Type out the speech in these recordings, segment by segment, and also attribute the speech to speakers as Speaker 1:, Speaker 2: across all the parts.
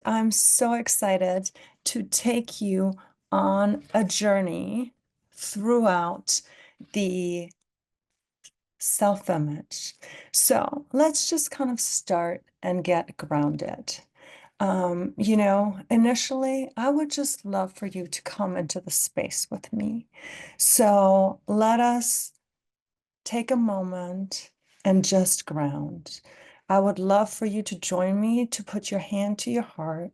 Speaker 1: I'm so excited to take you on a journey throughout the self-image. So let's just kind of start and get grounded. Initially, I would just love for you to come into the space with me. So let us take a moment and just ground. I would love for you to join me to put your hand to your heart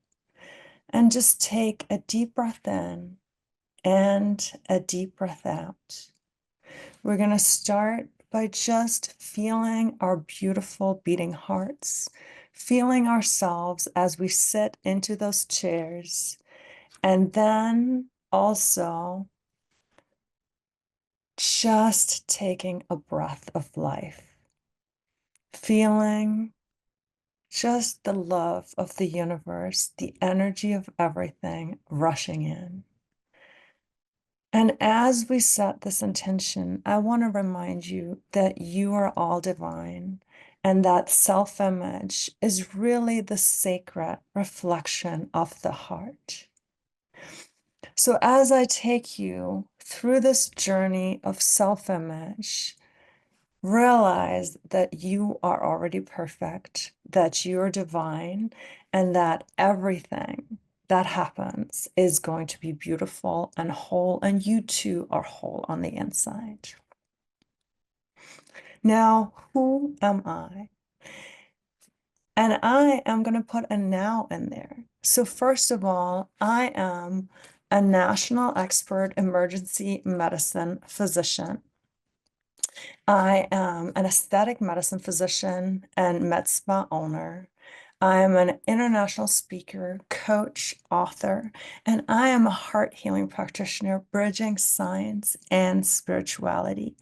Speaker 1: and just take a deep breath in and a deep breath out. We're going to start by just feeling our beautiful beating hearts, feeling ourselves as we sit into those chairs, and then also just taking a breath of life, feeling just the love of the universe, the energy of everything rushing in. And as we set this intention, I want to remind you that you are all divine and that self-image is really the sacred reflection of the heart. So as I take you through this journey of self-image, realize that you are already perfect, that you're divine, and that everything that happens is going to be beautiful and whole, and you too are whole on the inside. Now, who am I? And I am going to put a now in there. So first of all, I am a national expert emergency medicine physician. I am an aesthetic medicine physician and med spa owner. I am an international speaker, coach, author, and I am a heart healing practitioner, bridging science and spirituality.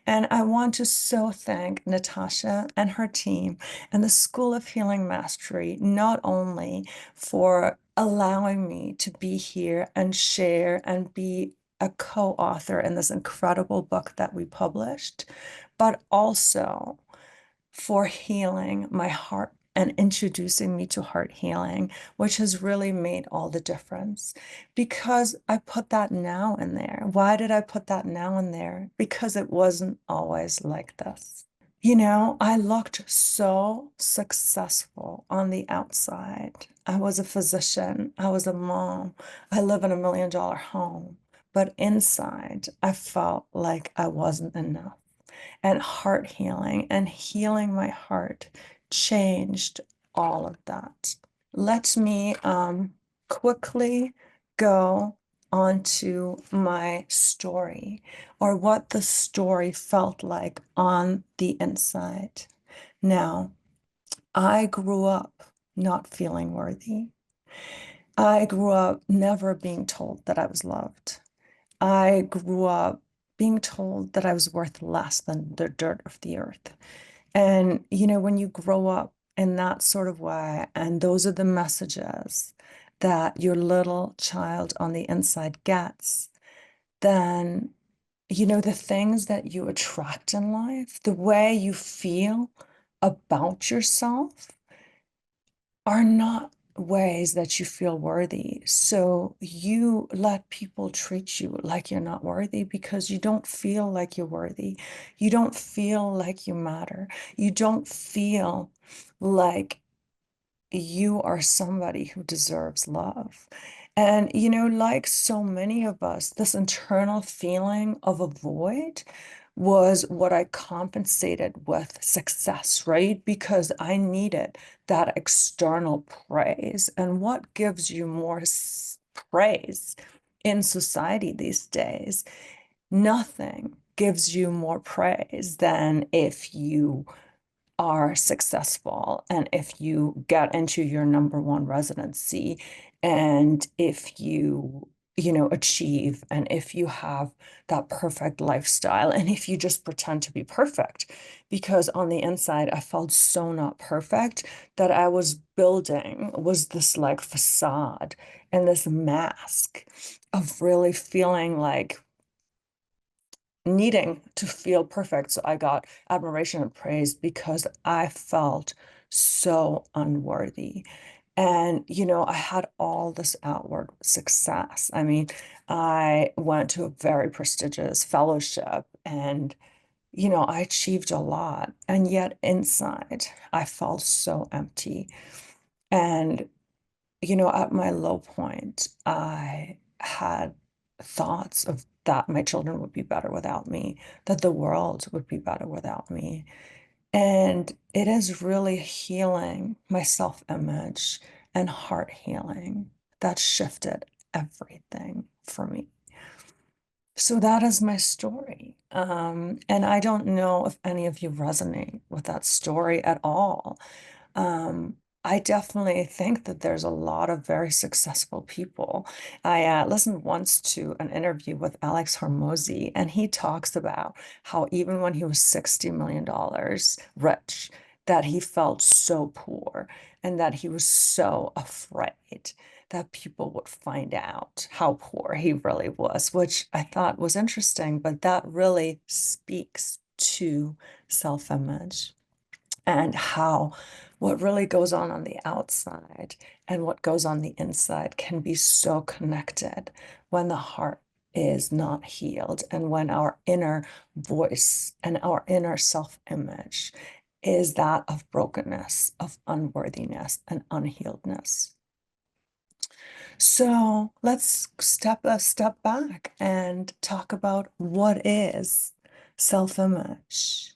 Speaker 1: And I want to so thank Natasha and her team and the School of Healing Mastery, not only for allowing me to be here and share and be a co-author in this incredible book that we published, but also for healing my heart and introducing me to heart healing, which has really made all the difference because I put that now in there. Why did I put that now in there? Because it wasn't always like this. I looked so successful on the outside. I was a physician, I was a mom, I live in $1 million home, but inside I felt like I wasn't enough. And heart healing and healing my heart changed all of that. Let me quickly go onto my story or what the story felt like on the inside. Now, I grew up not feeling worthy. I grew up never being told that I was loved. I grew up being told that I was worth less than the dirt of the earth. And, when you grow up in that sort of way, and those are the messages that your little child on the inside gets, then, the things that you attract in life, the way you feel about yourself are not ways that you feel worthy. So you let people treat you like you're not worthy because you don't feel like you're worthy. You don't feel like you matter. You don't feel like you are somebody who deserves love. And, like so many of us, this internal feeling of a void was what I compensated with success, right? Because I needed that external praise. And what gives you more praise in society these days? Nothing gives you more praise than if you are successful and if you get into your #1 residency and if you achieve and if you have that perfect lifestyle and if you just pretend to be perfect, because on the inside I felt so not perfect that I was building was this like facade and this mask of really feeling like needing to feel perfect. So I got admiration and praise because I felt so unworthy. And, I had all this outward success. I mean, I went to a very prestigious fellowship and, I achieved a lot. And yet inside, I felt so empty. And, at my low point, I had thoughts of that my children would be better without me, that the world would be better without me. And it is really healing my self-image and heart healing that shifted everything for me. So that is my story. And I don't know if any of you resonate with that story at all. Um, I definitely think that there's a lot of very successful people. I listened once to an interview with Alex Hormozy, and he talks about how even when he was $60 million rich, that he felt so poor and that he was so afraid that people would find out how poor he really was, which I thought was interesting, but that really speaks to self-image and how what really goes on the outside and what goes on the inside can be so connected when the heart is not healed and when our inner voice and our inner self-image is that of brokenness, of unworthiness, and unhealedness. So let's step a step back and talk about what is self-image.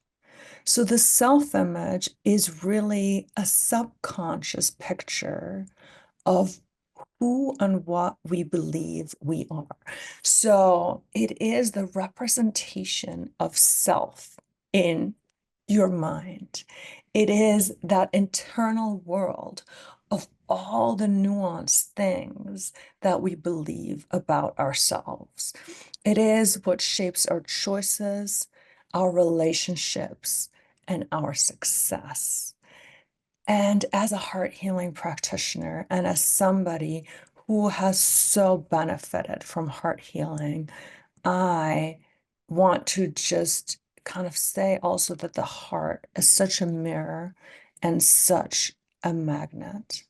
Speaker 1: So the self-image is really a subconscious picture of who and what we believe we are. So it is the representation of self in your mind. It is that internal world of all the nuanced things that we believe about ourselves. It is what shapes our choices, our relationships, and our success. And as a heart healing practitioner and as somebody who has so benefited from heart healing, I want to just kind of say also that the heart is such a mirror and such a magnet.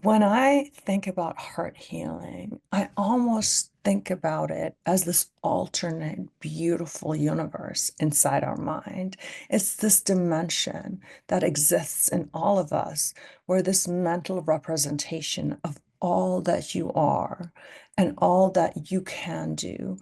Speaker 1: When I think about heart healing, I almost think about it as this alternate, beautiful universe inside our mind. It's this dimension that exists in all of us, where this mental representation of all that you are and all that you can do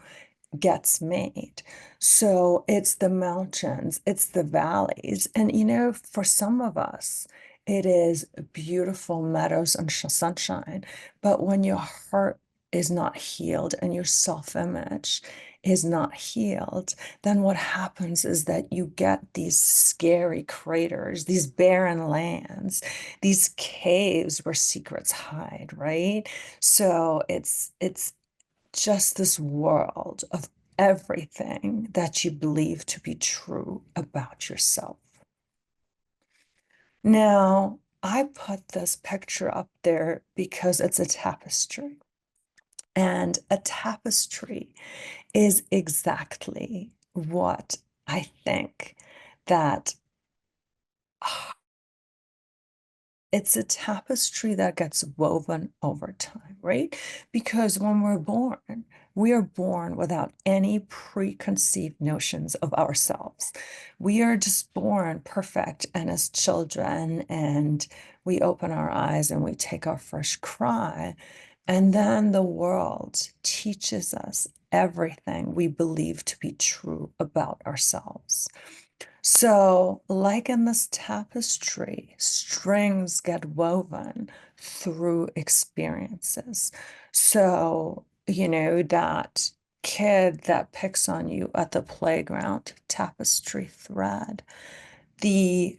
Speaker 1: gets made. So it's the mountains, it's the valleys. And, for some of us, it is beautiful meadows and sunshine. But when your heart is not healed and your self-image is not healed, then what happens is that you get these scary craters, these barren lands, these caves where secrets hide, right? So it's just this world of everything that you believe to be true about yourself. Now, I put this picture up there because it's a tapestry. And a tapestry is exactly what I think that it's a tapestry that gets woven over time, right? Because when we're born, we are born without any preconceived notions of ourselves. We are just born perfect and as children, and we open our eyes and we take our first cry. And then the world teaches us everything we believe to be true about ourselves. So, like in this tapestry, strings get woven through experiences. So, that kid that picks on you at the playground, tapestry thread, the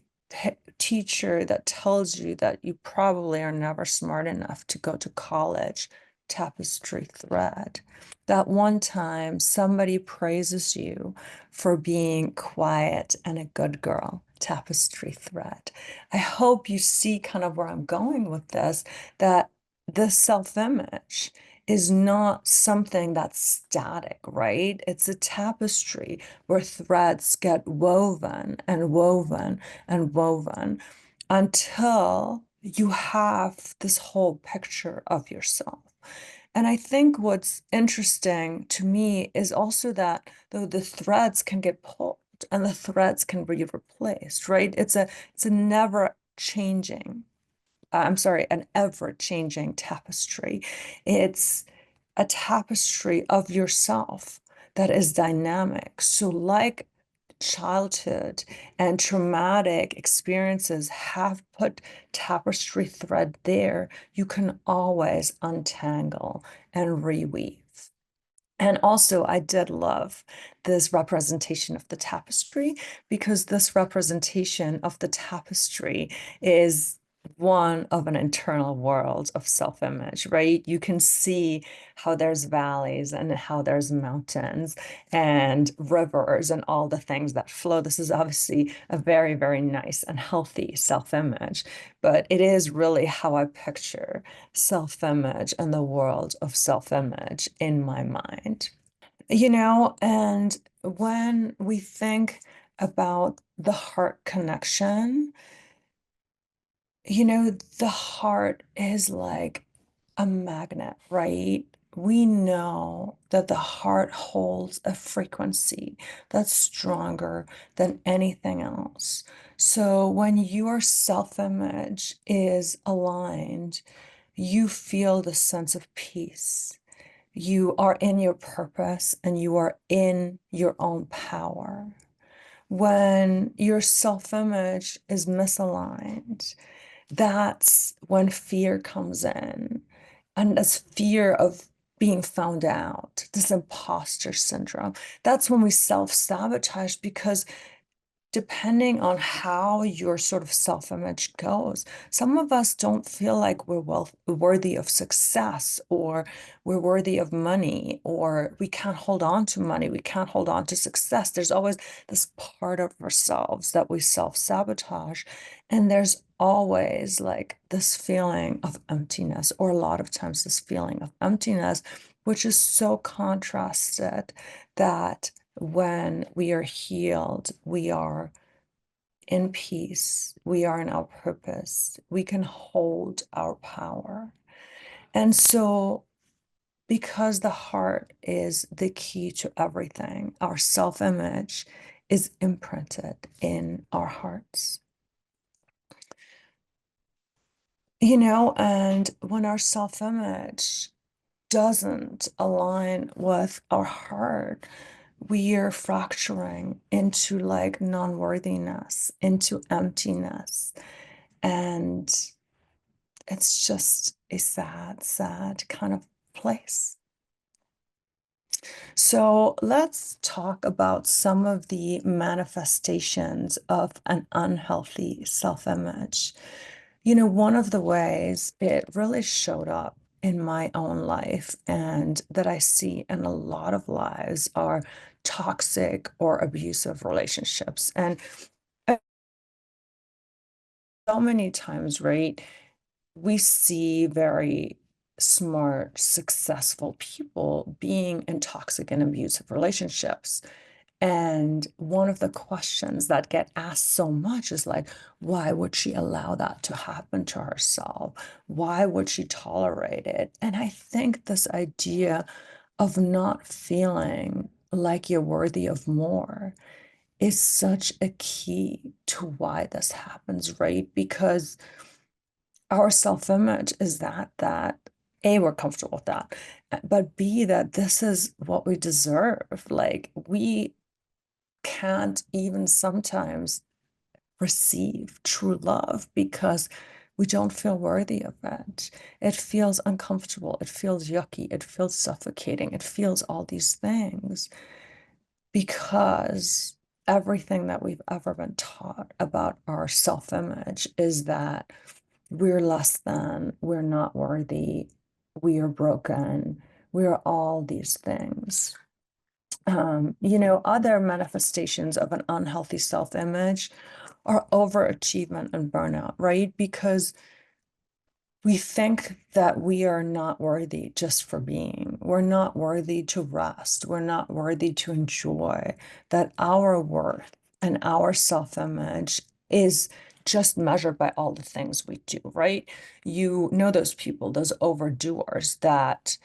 Speaker 1: teacher that tells you that you probably are never smart enough to go to college, tapestry thread. That one time somebody praises you for being quiet and a good girl, tapestry thread. I hope you see kind of where I'm going with this, that the self-image is not something that's static, right? It's a tapestry where threads get woven and woven and woven. until you have this whole picture of yourself. And I think what's interesting to me is also that though the threads can get pulled and the threads can be replaced, right? It's a never changing, I'm sorry, an ever-changing tapestry. It's a tapestry of yourself that is dynamic. So, like childhood and traumatic experiences have put tapestry thread there, you can always untangle and reweave. And also, I did love this representation of the tapestry because this representation of the tapestry is one of an internal world of self-image, right? You can see how there's valleys and how there's mountains and rivers and all the things that flow. This is obviously a very, very nice and healthy self-image, but it is really how I picture self-image and the world of self-image in my mind. And when we think about the heart connection, the heart is like a magnet, right? We know that the heart holds a frequency that's stronger than anything else. So when your self-image is aligned, you feel the sense of peace. You are in your purpose and you are in your own power. When your self-image is misaligned, that's when fear comes in. And this fear of being found out, this imposter syndrome, that's when we self-sabotage because depending on how your sort of self-image goes. Some of us don't feel like we're worthy of success or we're worthy of money or we can't hold on to money. We can't hold on to success. There's always this part of ourselves that we self-sabotage. And there's always like this feeling of emptiness, or a lot of times this feeling of emptiness, which is so contrasted that when we are healed, we are in peace, we are in our purpose, we can hold our power. And so, because the heart is the key to everything, our self-image is imprinted in our hearts. And when our self-image doesn't align with our heart, we are fracturing into like non-worthiness, into emptiness. And it's just a sad, sad kind of place. So let's talk about some of the manifestations of an unhealthy self-image. One of the ways it really showed up in my own life and that I see in a lot of lives are toxic or abusive relationships. And so many times, right, we see very smart, successful people being in toxic and abusive relationships. And one of the questions that get asked so much is like, why would she allow that to happen to herself? Why would she tolerate it? And I think this idea of not feeling like you're worthy of more is such a key to why this happens, right? Because our self-image is that A, we're comfortable with that, but B, that this is what we deserve. Like we can't even sometimes receive true love because we don't feel worthy of it. It feels uncomfortable. It feels yucky. It feels suffocating. It feels all these things because everything that we've ever been taught about our self-image is that we're less than, we're not worthy, we are broken, we are all these things. Other manifestations of an unhealthy self-image are overachievement and burnout, right? Because we think that we are not worthy just for being. We're not worthy to rest. We're not worthy to enjoy, that our worth and our self-image is just measured by all the things we do, right? You know those people, those overdoers that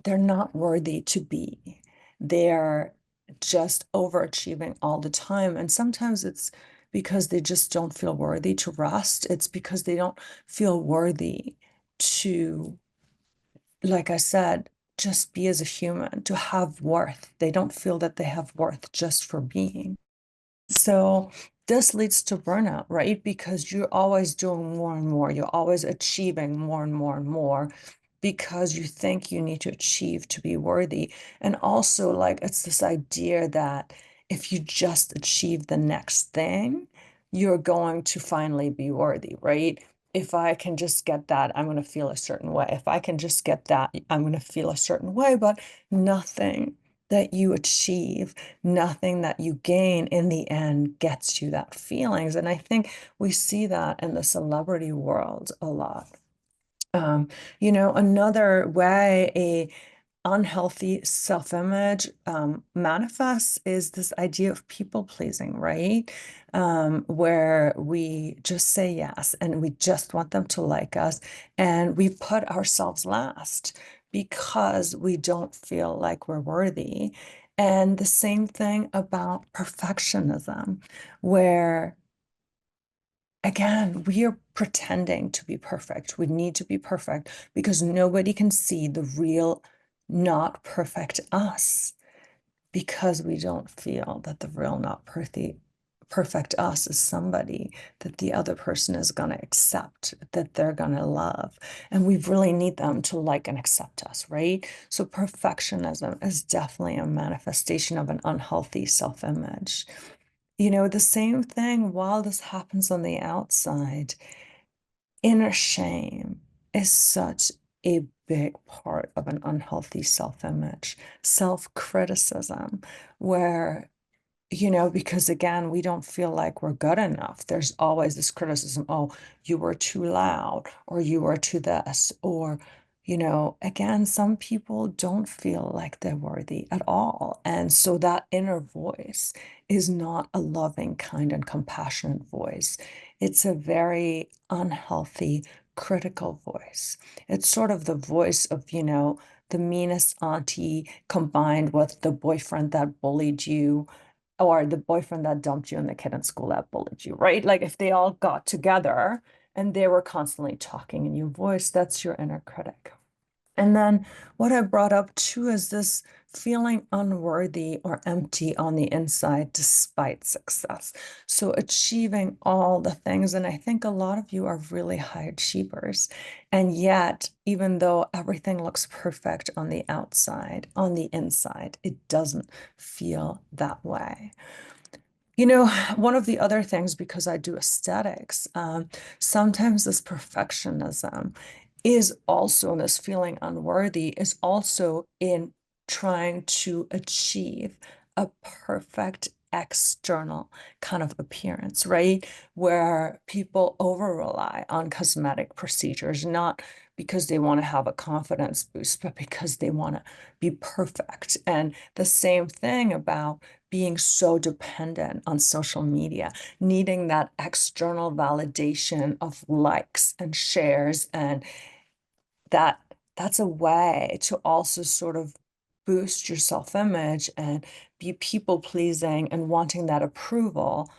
Speaker 1: they're not worthy to be. They're just overachieving all the time. And sometimes it's because they just don't feel worthy to rest. It's because they don't feel worthy to, like I said, just be as a human, to have worth. They don't feel that they have worth just for being. So this leads to burnout, right? Because you're always doing more and more. You're always achieving more and more and more because you think you need to achieve to be worthy. And also, like, it's this idea that if you just achieve the next thing, you're going to finally be worthy, right? If I can just get that, I'm going to feel a certain way. If I can just get that, I'm going to feel a certain way. But nothing that you achieve, nothing that you gain in the end gets you that feelings. And I think we see that in the celebrity world a lot. Another way a unhealthy self-image manifests is this idea of people pleasing, right? Where we just say yes and we just want them to like us, and we put ourselves last because we don't feel like we're worthy. And the same thing about perfectionism, where again, we are pretending to be perfect. We need to be perfect because nobody can see the real, not perfect us because we don't feel that the real, not perfect us is somebody that the other person is going to accept, that they're going to love. And we really need them to like and accept us, right? So perfectionism is definitely a manifestation of an unhealthy self-image. The same thing while this happens on the outside, inner shame is such a big part of an unhealthy self-image, self-criticism, where because again, we don't feel like we're good enough. There's always this criticism, oh, you were too loud, or you were too this, or, again, some people don't feel like they're worthy at all. And so that inner voice is not a loving, kind, and compassionate voice. It's a very unhealthy, critical voice. It's sort of the voice of, the meanest auntie combined with the boyfriend that bullied you or the boyfriend that dumped you and the kid in school that bullied you, right? Like if they all got together and they were constantly talking in your voice, that's your inner critic. And then what I brought up too is this feeling unworthy or empty on the inside despite success. So achieving all the things, and I think a lot of you are really high achievers. And yet, even though everything looks perfect on the outside, on the inside, it doesn't feel that way. One of the other things, because I do aesthetics, sometimes this perfectionism is also, and this feeling unworthy is also in trying to achieve a perfect external kind of appearance, right? Where people over rely on cosmetic procedures, not because they want to have a confidence boost, but because they want to be perfect. And the same thing about being so dependent on social media, needing that external validation of likes and shares, and that's a way to also sort of boost your self-image and be people pleasing and wanting that approval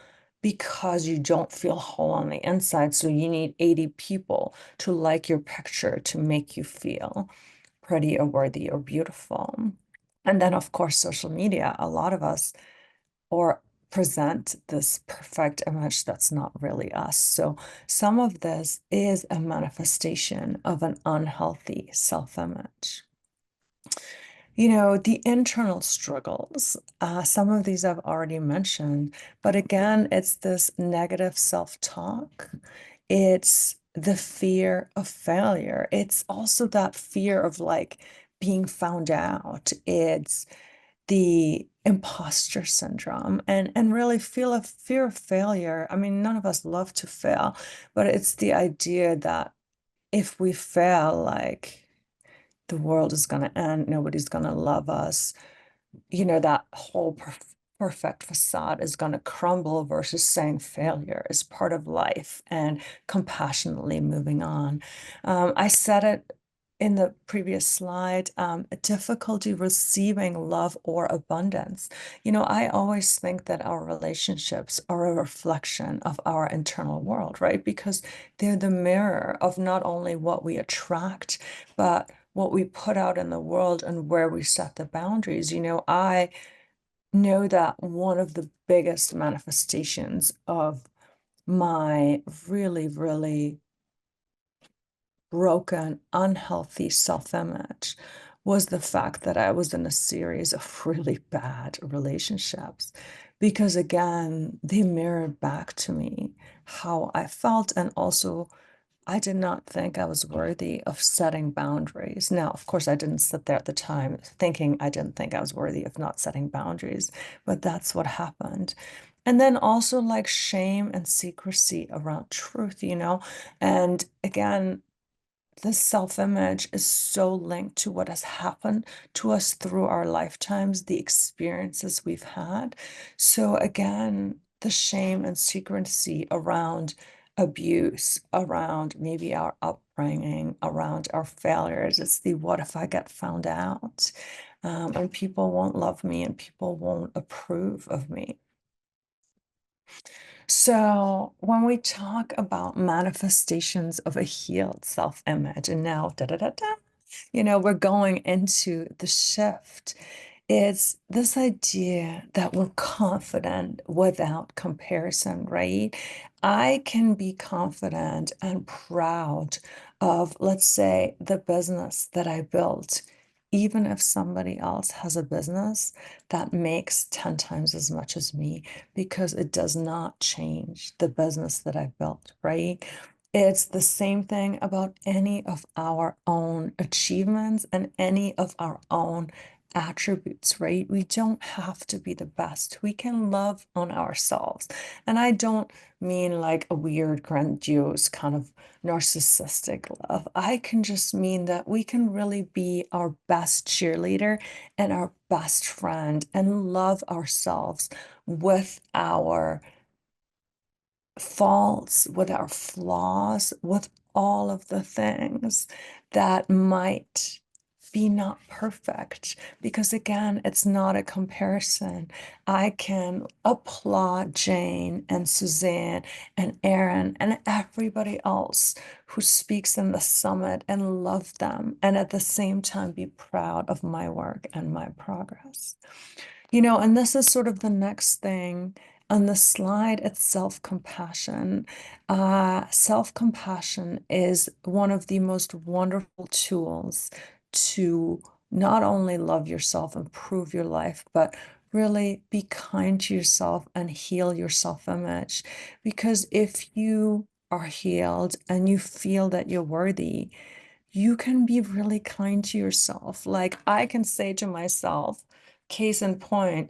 Speaker 1: because you don't feel whole on the inside. So you need 80 people to like your picture to make you feel pretty or worthy or beautiful. And then, of course, social media, a lot of us or present this perfect image that's not really us. So some of this is a manifestation of an unhealthy self-image. The internal struggles, some of these I've already mentioned, but again, it's this negative self-talk. It's the fear of failure. It's also that fear of like being found out. It's the imposter syndrome and really feel a fear of failure. I mean, none of us love to fail, but it's the idea that if we fail, like the world is going to end, nobody's going to love us, that whole perfect facade is going to crumble versus saying failure is part of life and compassionately moving on. I said it in the previous slide, difficulty receiving love or abundance. I always think that our relationships are a reflection of our internal world, right? Because they're the mirror of not only what we attract, but what we put out in the world and where we set the boundaries. I know that one of the biggest manifestations of my really, really broken, unhealthy self-image was the fact that I was in a series of really bad relationships. Because again, they mirrored back to me how I felt, and also I did not think I was worthy of setting boundaries. Now, of course, I didn't sit there at the time thinking I didn't think I was worthy of not setting boundaries, but that's what happened. And then also like shame and secrecy around truth. And again, this self-image is so linked to what has happened to us through our lifetimes, the experiences we've had. So again, the shame and secrecy around abuse, around maybe our upbringing, around our failures. It's the what if I get found out, and people won't love me and people won't approve of me. So when we talk about manifestations of a healed self-image, and now da da da da, we're going into the shift. It's this idea that we're confident without comparison, right? I can be confident and proud of, let's say, the business that I built, even if somebody else has a business that makes 10 times as much as me, because it does not change the business that I built, right? It's the same thing about any of our own achievements and any of our own attributes, right? We don't have to be the best. We can love on ourselves. And I don't mean like a weird, grandiose kind of narcissistic love. I can just mean that we can really be our best cheerleader and our best friend and love ourselves with our faults, with our flaws, with all of the things that might be not perfect. Because again, it's not a comparison. I can applaud Jane and Suzanne and Aaron and everybody else who speaks in the summit and love them, and at the same time be proud of my work and my progress. And this is sort of the next thing on the slide. It's self-compassion. Self-compassion is one of the most wonderful tools to not only love yourself, improve your life, but really be kind to yourself and heal your self-image. Because if you are healed and you feel that you're worthy, you can be really kind to yourself. Like I can say to myself, case in point,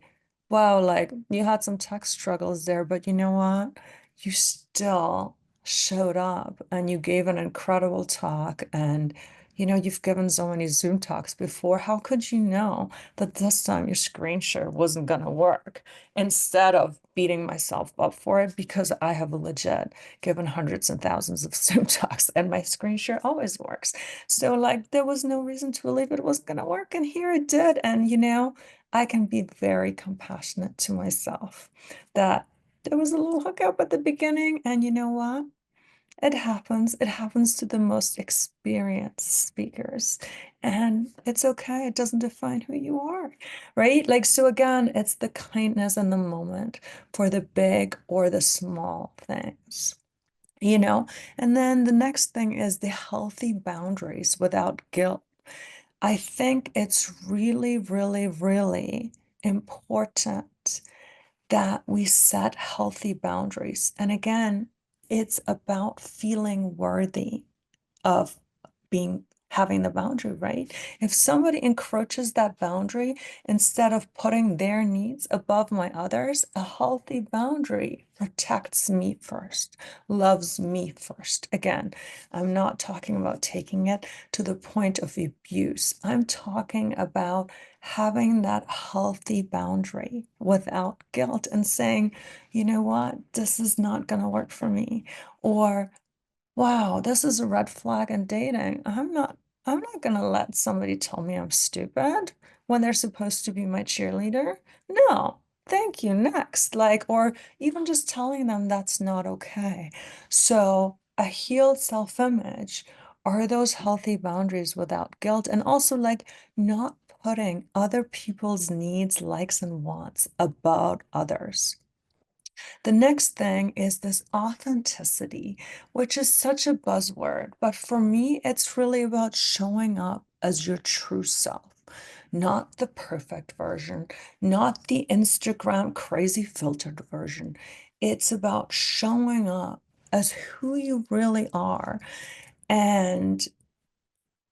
Speaker 1: wow, like you had some tech struggles there, but you know what? You still showed up and you gave an incredible talk, and you've given so many Zoom talks before. How could you know that this time your screen share wasn't gonna work? Instead of beating myself up for it, because I have legit given hundreds and thousands of Zoom talks and my screen share always works. So like there was no reason to believe it wasn't gonna work, and here it did. And I can be very compassionate to myself that there was a little hookup at the beginning, and you know what? It happens. It happens to the most experienced speakers, and it's okay. It doesn't define who you are, right? Like, so again, it's the kindness in the moment for the big or the small things, you know? And then the next thing is the healthy boundaries without guilt. I think it's really, really, really important that we set healthy boundaries. And again, it's about feeling worthy of being having the boundary, right? If somebody encroaches that boundary, instead of putting their needs above my others, a healthy boundary protects me first, loves me first. Again, I'm not talking about taking it to the point of abuse. I'm talking about having that healthy boundary without guilt and saying, you know what, this is not going to work for me. Or wow, this is a red flag in dating. I'm not gonna let somebody tell me I'm stupid when they're supposed to be my cheerleader. No, thank you. Next. Like, or even just telling them that's not okay. So a healed self-image are those healthy boundaries without guilt, and also like not putting other people's needs, likes, and wants above others. The next thing is this authenticity, which is such a buzzword, but for me, it's really about showing up as your true self, not the perfect version, not the Instagram crazy filtered version. It's about showing up as who you really are. And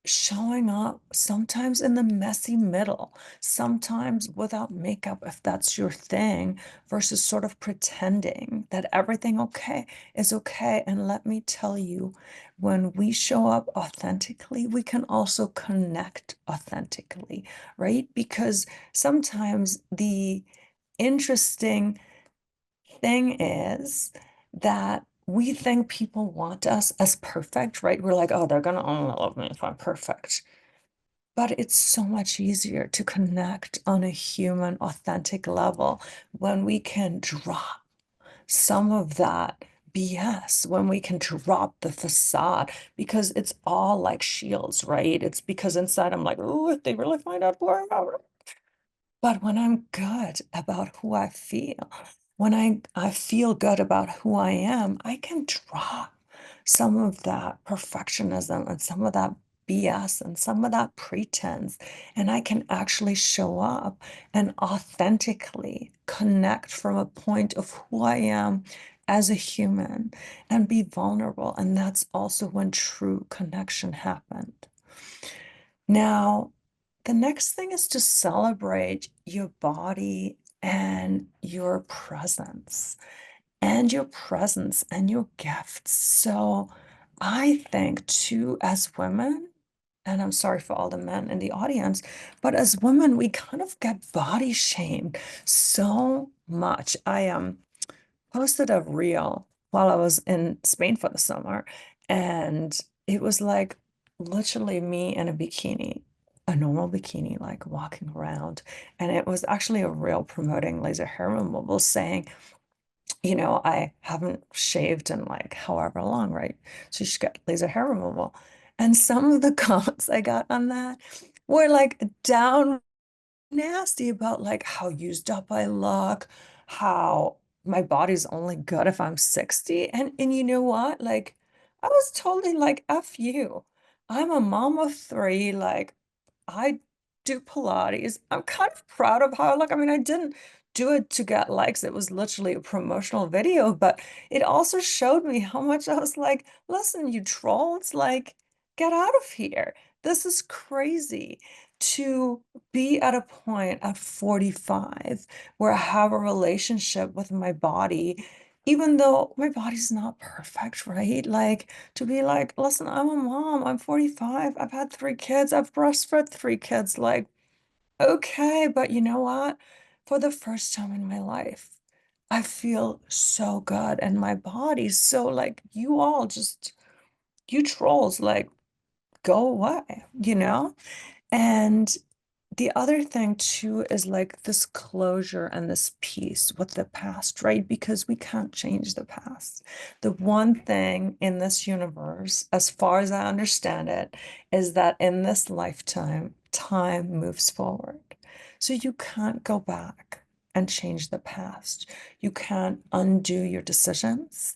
Speaker 1: showing up sometimes in the messy middle, sometimes without makeup, if that's your thing, versus sort of pretending that everything okay is okay. And let me tell you, when we show up authentically, we can also connect authentically, right? Because sometimes the interesting thing is that we think people want us as perfect, right? We're like, oh, they're gonna only love me if I'm perfect. But it's so much easier to connect on a human, authentic level when we can drop some of that BS, when we can drop the facade, because it's all like shields, right? It's because inside I'm like, oh, if they really find out who I am. But when I'm good about who I feel, when I feel good about who I am, I can drop some of that perfectionism and some of that BS and some of that pretense. And I can actually show up and authentically connect from a point of who I am as a human and be vulnerable. And that's also when true connection happened. Now, the next thing is to celebrate your body and your gifts. So I think too, as women, and I'm sorry for all the men in the audience, but as women, we kind of get body shamed so much. I posted a reel while I was in Spain for the summer, and it was like literally me in a bikini, a normal bikini, like walking around. And it was actually a reel promoting laser hair removal, saying, I haven't shaved in like however long, right? So you should get laser hair removal. And some of the comments I got on that were like down nasty about like how used up I look, how my body's only good if I'm 60. And you know what? Like I was totally like, F you. I'm a mom of three, like I do Pilates. I'm kind of proud of how I look. I mean, I didn't do it to get likes. It was literally a promotional video, but it also showed me how much I was like, listen, you trolls, like, get out of here. This is crazy to be at a point at 45 where I have a relationship with my body, even though my body's not perfect, right? Like to be like, listen, I'm a mom, I'm 45, I've had three kids, I've breastfed three kids. Like, okay, but you know what? For the first time in my life, I feel so good and my body's so like, you all just, you trolls, like, go away, you know? And the other thing too is like this closure and this peace with the past, right? Because we can't change the past. The one thing in this universe, as far as I understand it, is that in this lifetime, time moves forward. So you can't go back and change the past. You can't undo your decisions.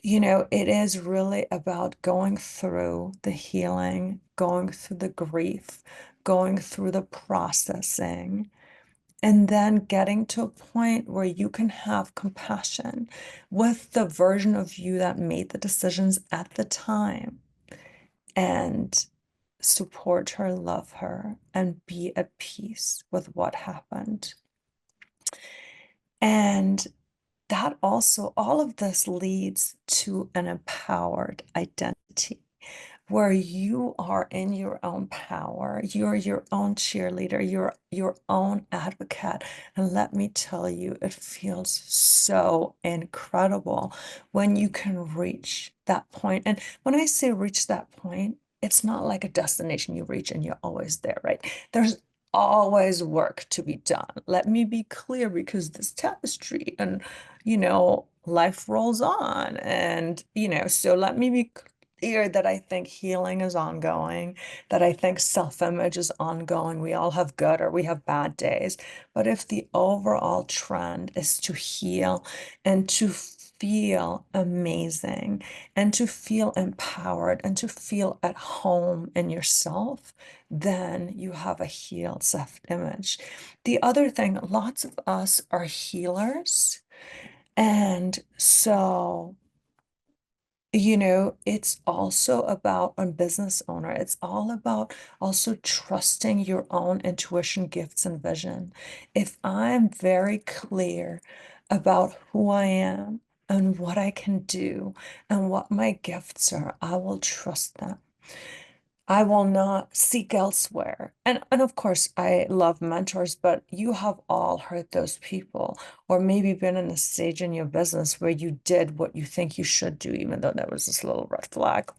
Speaker 1: It is really about going through the healing, going through the grief, going through the processing, and then getting to a point where you can have compassion with the version of you that made the decisions at the time and support her, love her, and be at peace with what happened. And that also, all of this leads to an empowered identity where you are in your own power. You're your own cheerleader, you're your own advocate. And let me tell you, it feels so incredible when you can reach that point. And when I say reach that point, it's not like a destination you reach and you're always there, right? There's always work to be done. Let me be clear, because this tapestry and, life rolls on. And, so let me be clear that I think healing is ongoing, that I think self-image is ongoing. We all have good or we have bad days. But if the overall trend is to heal and to feel amazing and to feel empowered and to feel at home in yourself, then you have a healed self-image. The other thing, lots of us are healers. And so, it's also about a business owner. It's all about also trusting your own intuition, gifts, and vision. If I'm very clear about who I am and what I can do and what my gifts are, I will trust them. I will not seek elsewhere. And of course, I love mentors, but you have all heard those people, or maybe been in a stage in your business where you did what you think you should do, even though there was this little red flag.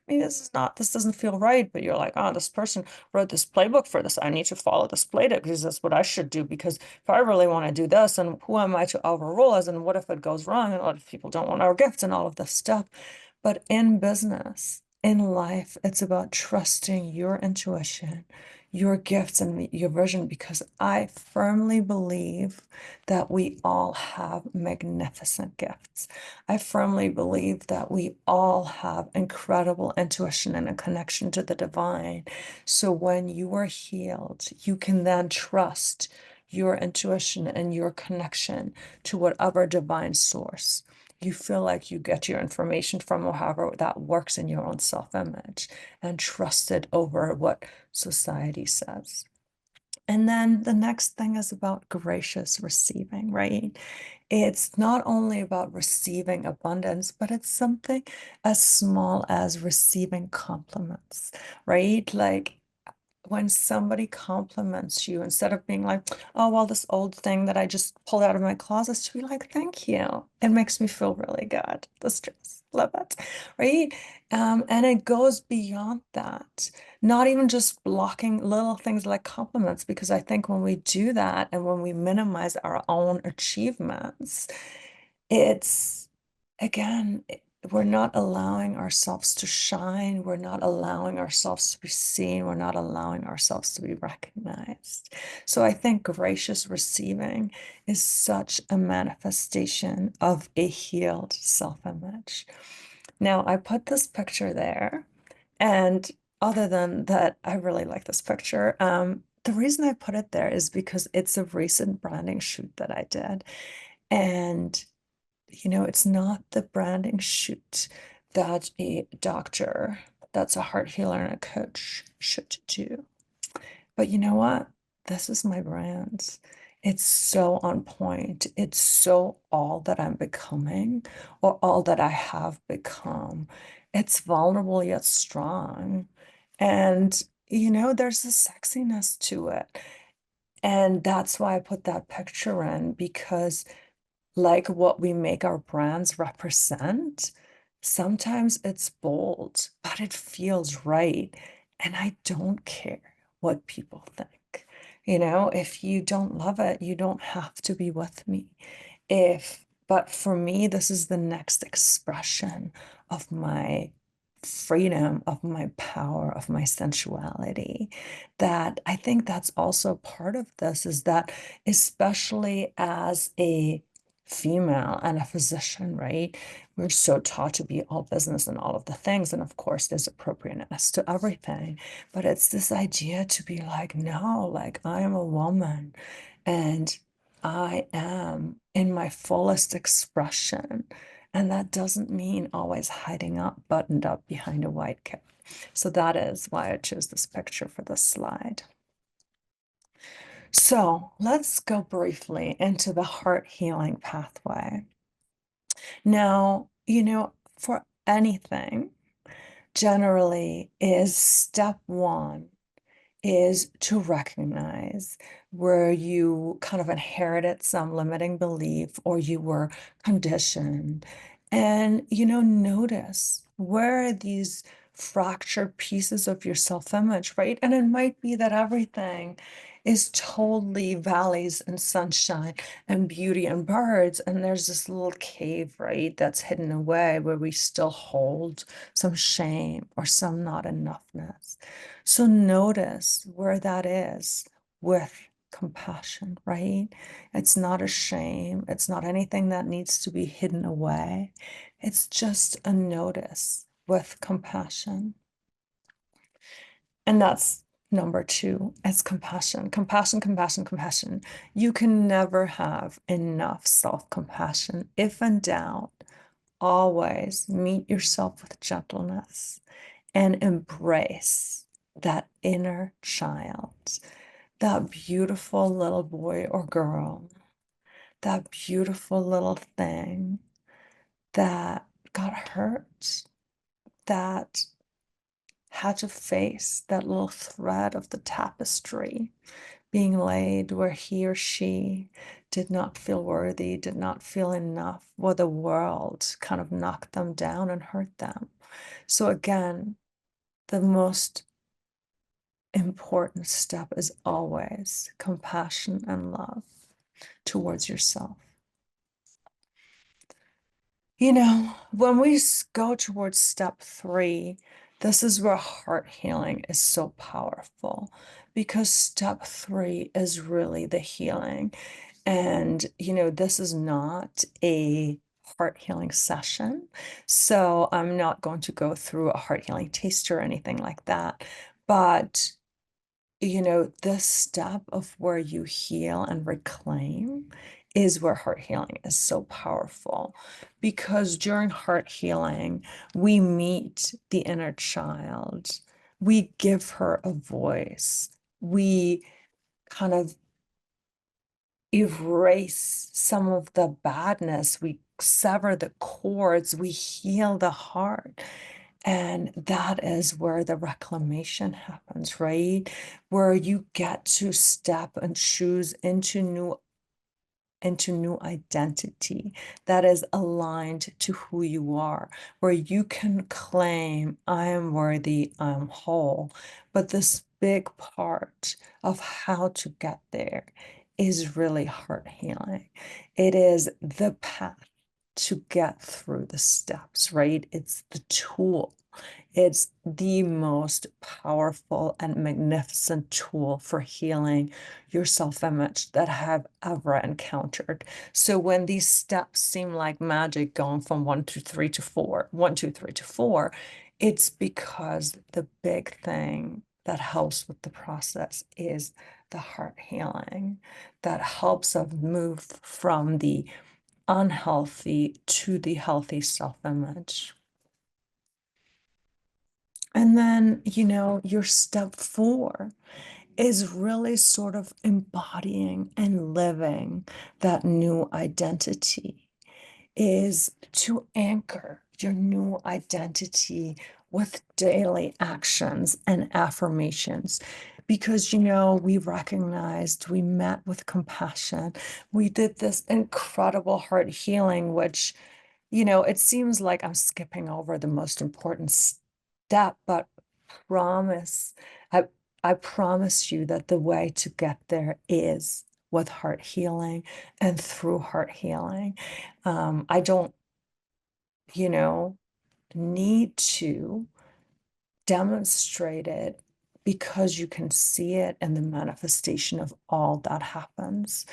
Speaker 1: Maybe this doesn't feel right, but you're like, oh, this person wrote this playbook for this. I need to follow this playbook because that's what I should do. Because if I really want to do this, and who am I to overrule us? And what if it goes wrong? And what if people don't want our gifts and all of this stuff? But in business, in life, it's about trusting your intuition, your gifts, and your vision, because I firmly believe that we all have magnificent gifts. I firmly believe that we all have incredible intuition and a connection to the divine. So when you are healed, you can then trust your intuition and your connection to whatever divine source you feel like you get your information from, or however that works in your own self-image, and trust it over what society says. And then the next thing is about gracious receiving, right? It's not only about receiving abundance, but it's something as small as receiving compliments, right? Like when somebody compliments you, instead of being like, oh, well, this old thing that I just pulled out of my closet, to be like, thank you. It makes me feel really good. This dress, love it, right? And it goes beyond that. Not even just blocking little things like compliments, because I think when we do that and when we minimize our own achievements, it's again, we're not allowing ourselves to shine. We're not allowing ourselves to be seen. We're not allowing ourselves to be recognized. So I think gracious receiving is such a manifestation of a healed self-image. Now, I put this picture there, and other than that, I really like this picture. The reason I put it there is because it's a recent branding shoot that I did. And it's not the branding shoot that a doctor that's a heart healer and a coach should do. But you know what? This is my brand. It's so on point. It's so all that I'm becoming, or all that I have become. It's vulnerable yet strong. And, there's a sexiness to it. And that's why I put that picture in, because like what we make our brands represent, sometimes it's bold, but it feels right. And I don't care what people think. If you don't love it, you don't have to be with me. But for me, this is the next expression of my freedom, of my power, of my sensuality. That I think that's also part of this, is that especially as a female and a physician, right? We're so taught to be all business and all of the things. And of course, there's appropriateness to everything. But it's this idea to be like, no, like I am a woman and I am in my fullest expression. And that doesn't mean always hiding up, buttoned up behind a white coat. So that is why I chose this picture for this slide. So let's go briefly into the heart healing pathway. Now, for anything, generally is step one is to recognize where you kind of inherited some limiting belief or you were conditioned. And, notice where are these fractured pieces of your self-image, right? And it might be that everything is totally valleys and sunshine and beauty and birds. And there's this little cave, right, that's hidden away where we still hold some shame or some not enoughness. So notice where that is with compassion, right? It's not a shame. It's not anything that needs to be hidden away. It's just a notice with compassion. And that's number two, it's compassion, compassion, compassion, compassion. You can never have enough self-compassion. If in doubt, always meet yourself with gentleness and embrace that inner child, that beautiful little boy or girl, that beautiful little thing that got hurt, that had to face that little thread of the tapestry being laid where he or she did not feel worthy, did not feel enough, where the world kind of knocked them down and hurt them. So again, the most important step is always compassion and love towards yourself. When we go towards step three, this is where heart healing is so powerful because step three is really the healing. And, this is not a heart healing session. So I'm not going to go through a heart healing taster or anything like that. But this step of where you heal and reclaim is where heart healing is so powerful because during heart healing, we meet the inner child, we give her a voice, we kind of erase some of the badness, we sever the cords, we heal the heart. And that is where the reclamation happens, right? Where you get to step and choose into new identity that is aligned to who you are, where you can claim, I am worthy, I'm whole. But this big part of how to get there is really heart healing. It is the path to get through the steps, right? It's the tool. It's the most powerful and magnificent tool for healing your self-image that I have ever encountered. So when these steps seem like magic going from 1, 2, 3 to 4, 1, 2, 3 to 4, it's because the big thing that helps with the process is the heart healing that helps us move from the unhealthy to the healthy self-image. And then, your step 4 is really sort of embodying and living that new identity, is to anchor your new identity with daily actions and affirmations. Because, we recognized, we met with compassion, we did this incredible heart healing, which, it seems like I'm skipping over the most important step, but promise, I, I promise you that the way to get there is with heart healing and through heart healing. I don't, need to demonstrate it because you can see it in the manifestation of all that happens.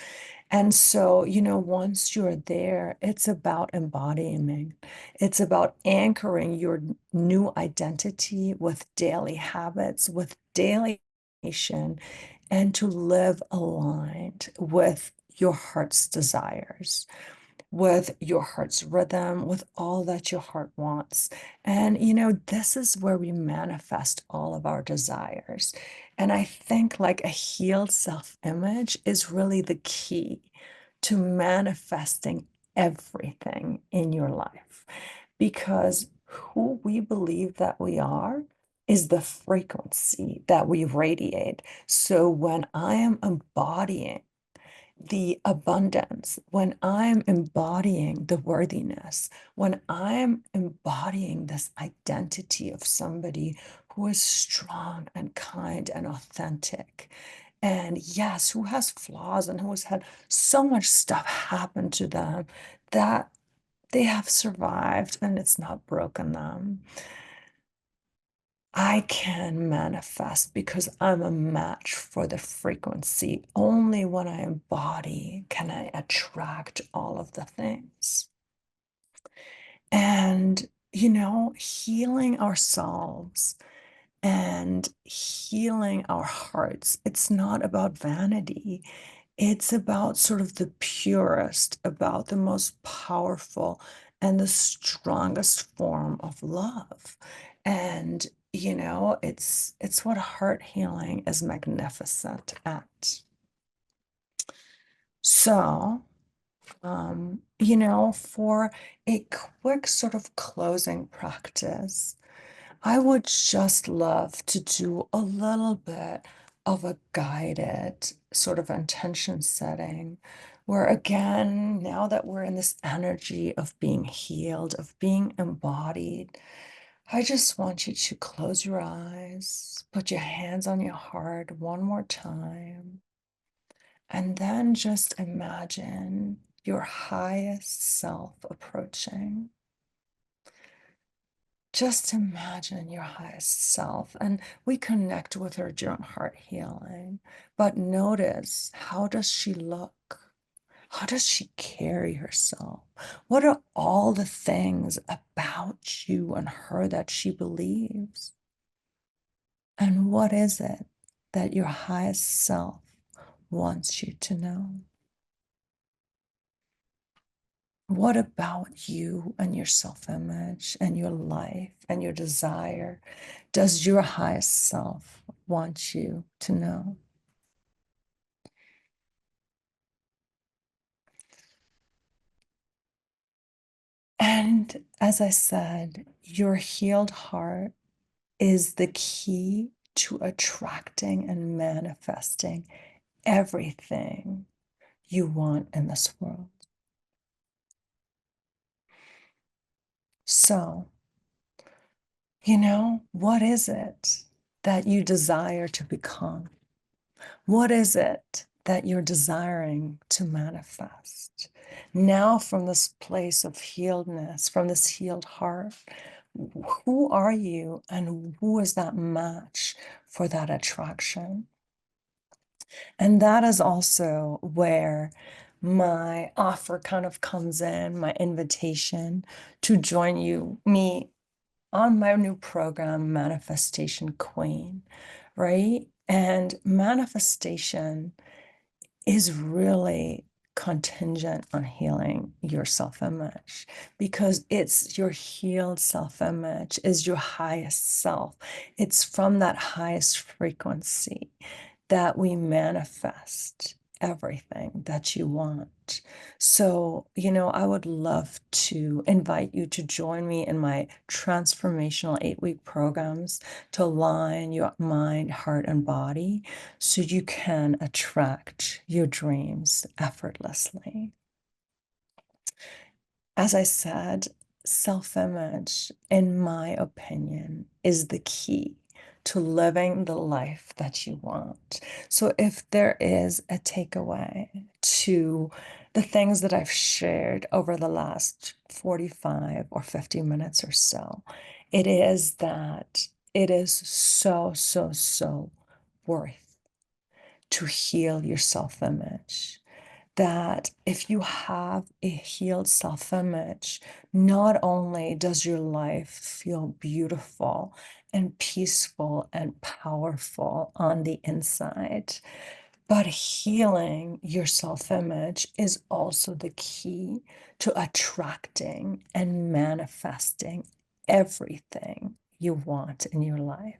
Speaker 1: And so, once you're there, it's about embodying. It's about anchoring your new identity with daily habits, with daily action, and to live aligned with your heart's desires. with your heart's rhythm, with all that your heart wants. And, this is where we manifest all of our desires. And I think like a healed self-image is really the key to manifesting everything in your life, because who we believe that we are is the frequency that we radiate. So when I am embodying the abundance, when I'm embodying the worthiness, when I'm embodying this identity of somebody who is strong and kind and authentic, and yes, who has flaws and who has had so much stuff happen to them that they have survived and it's not broken them. I can manifest because I'm a match for the frequency. Only when I embody can I attract all of the things. And, healing ourselves and healing our hearts, it's not about vanity. It's about sort of the purest, about the most powerful and the strongest form of love. And, it's what heart healing is magnificent at. So, for a quick sort of closing practice, I would just love to do a little bit of a guided sort of intention setting where, again, now that we're in this energy of being healed, of being embodied, I just want you to close your eyes, put your hands on your heart one more time, and then just imagine your highest self approaching. Just imagine your highest self, and we connect with her during heart healing. But notice, how does she look? How does she carry herself? What are all the things about you and her that she believes? And what is it that your highest self wants you to know? What about you and your self-image and your life and your desire does your highest self want you to know? And as I said, your healed heart is the key to attracting and manifesting everything you want in this world. So, what is it that you desire to become? What is it that you're desiring to manifest? Now, from this place of healedness, from this healed heart, who are you and who is that match for that attraction? And that is also where my offer kind of comes in, my invitation to join me on my new program, Manifestation Queen, right? And manifestation is really contingent on healing your self-image, because it's your healed self-image is your highest self. It's from that highest frequency that we manifest everything that you want. So, I would love to invite you to join me in my transformational 8-week programs to align your mind, heart, and body so you can attract your dreams effortlessly. As I said, self-image, in my opinion, is the key to living the life that you want. So if there is a takeaway to the things that I've shared over the last 45 or 50 minutes or so, it is that it is so, so, so worth to heal your self-image. That if you have a healed self-image, not only does your life feel beautiful and peaceful and powerful on the inside, But healing your self-image is also the key to attracting and manifesting everything you want in your life.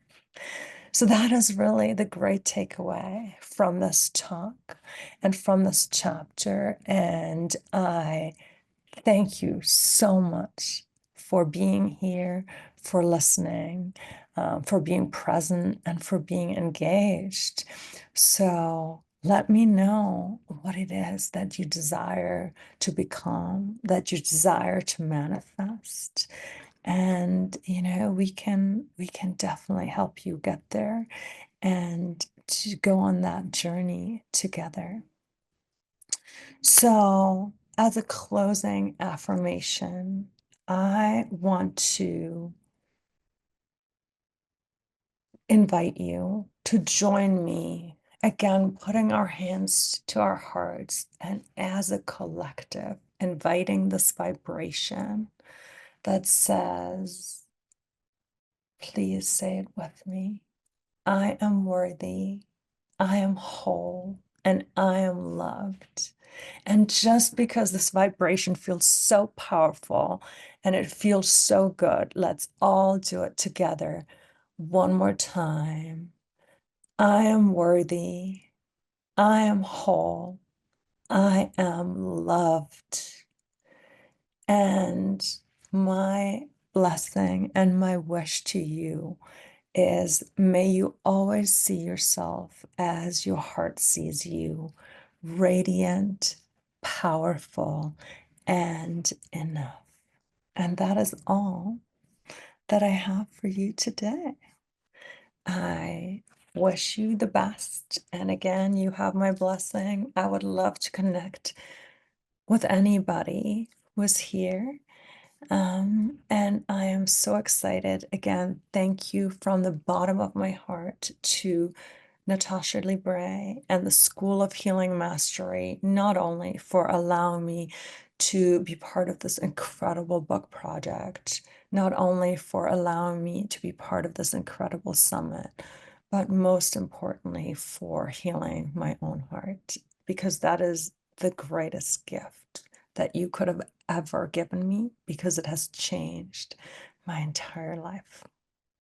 Speaker 1: So that is really the great takeaway from this talk and from this chapter. And I thank you so much for being here, for listening, for being present, and for being engaged. So let me know what it is that you desire to become, that you desire to manifest. And we can definitely help you get there and to go on that journey together. So, as a closing affirmation, I want to invite you to join me again, putting our hands to our hearts and as a collective, inviting this vibration that says, please say it with me. I am worthy, I am whole, and I am loved. And just because this vibration feels so powerful and it feels so good, let's all do it together one more time. I am worthy. I am whole. I am loved. And my blessing and my wish to you is may you always see yourself as your heart sees you, radiant, powerful, and enough. And that is all that I have for you today. I wish you the best. And again, you have my blessing. I would love to connect with anybody who's here. And I am so excited. Again, thank you from the bottom of my heart to Natasha Libre and the School of Healing Mastery, not only for allowing me to be part of this incredible book project, not only for allowing me to be part of this incredible summit, but most importantly for healing my own heart, because that is the greatest gift that you could have ever given me, because it has changed my entire life.